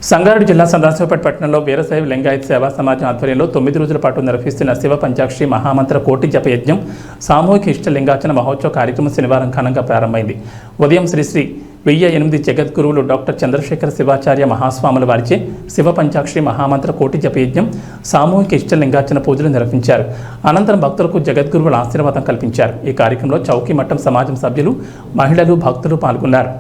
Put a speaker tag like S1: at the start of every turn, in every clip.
S1: సంగారెడ్డి జిల్లా సదాశివపేట పట్టణంలో వీరశైవ లింగాయత్ సేవా సమాజం ఆధ్వర్యంలో 9 రోజుల పాటు నిర్వహిస్తున్న శివ పంచాక్షరి మహామంత్ర కోటి జప యజ్ఞం సామూహిక ఇష్టలింగార్చన మహోత్సవ కార్యక్రమం శనివారం ఘనంగా ప్రారంభమైంది. ఉదయం శ్రీ 1008 జగద్గురువులు డాక్టర్ చంద్రశేఖర శివాచార్య మహాస్వాముల వారిచే శివ పంచాక్షరి మహామంత్ర కోటి జప యజ్ఞం సామూహిక ఇష్టలింగార్చన పూజలు నిర్వహించారు. అనంతరం భక్తులకు జగద్గురువుల ఆశీర్వాదం కల్పించారు. ఈ కార్యక్రమంలో చౌకీ మట్టం సమాజం సభ్యులు, మహిళలు, భక్తులు పాల్గొన్నారు.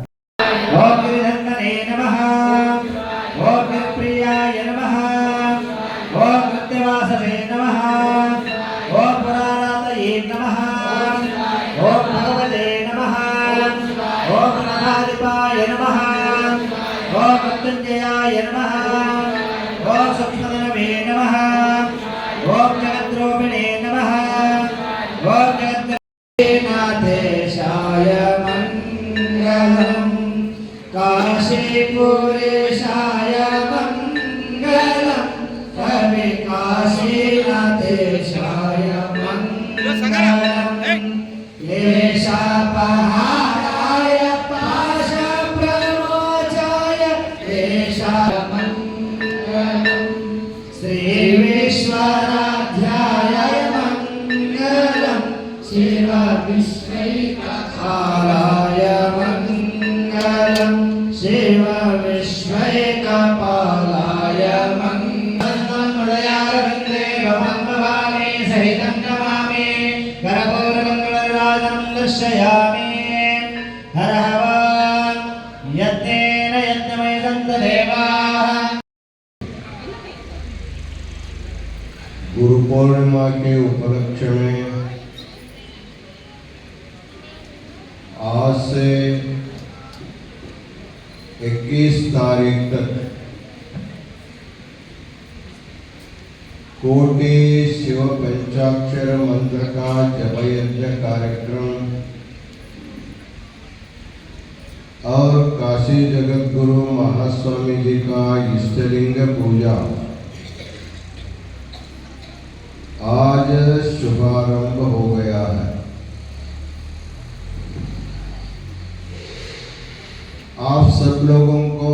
S2: काशीपुरेशाय मंगलम कवि काशीनाथेशाय मंगलम क्लेशपहाराय पाशप्रमोचाय देशाय मंगलम श्री विश्वराध्याय मंगलम शिव विश्वैकपालाय मंगलम शिव विश्वैकपालाय मंगलमूलयारविन्दे भवन्भवानी सहितं नमामि करपूरमङ्गलराजं दर्शयामि हर हर यज्ञेन यज्ञमयदन्तदेवाः।
S3: गुरु पूर्णिमा के उपलक्ष्य में आज से 21 तारीख तक कोटि शिव पंचाक्षर मंत्र का जप यज्ञ कार्यक्रम और काशी जगत गुरु महास्वामी जी का इष्टलिंग पूजा आज शुभारंभ हो गया है। आप सब लोगों को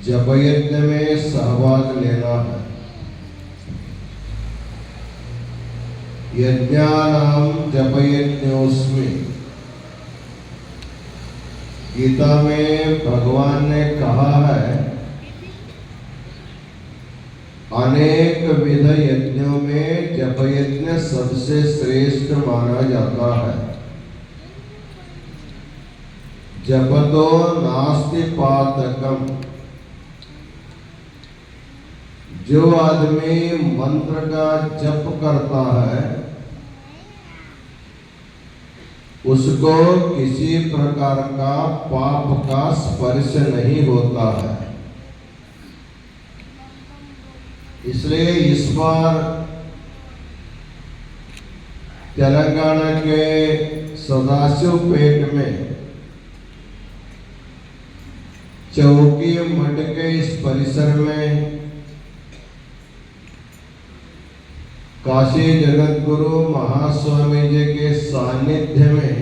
S3: जप यज्ञ में सहभाग लेना है। यज्ञानाम जप यज्ञोस्मि, गीता में भगवान ने कहा है अनेक विध यज्ञों में जप यज्ञ सबसे श्रेष्ठ माना जाता है। जपतो नास्ति पातकम, जो आदमी मंत्र का जप करता है उसको किसी प्रकार का पाप का स्पर्श नहीं होता है। इसलिए इस बार तेलंगाना के सदाशिवपेट में चौकी मठ के इस परिसर में काशी जगत गुरु महास्वामी जी के सानिध्य में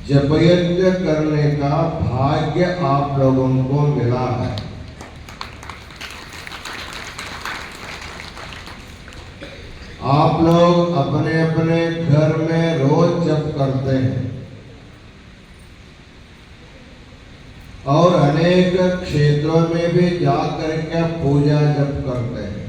S3: जप यज्ञ करने का भाग्य आप लोगों को मिला है। आप लोग अपने अपने घर में रोज जप करते हैं और अनेक क्षेत्रों में भी जाकर के पूजा जप करते हैं।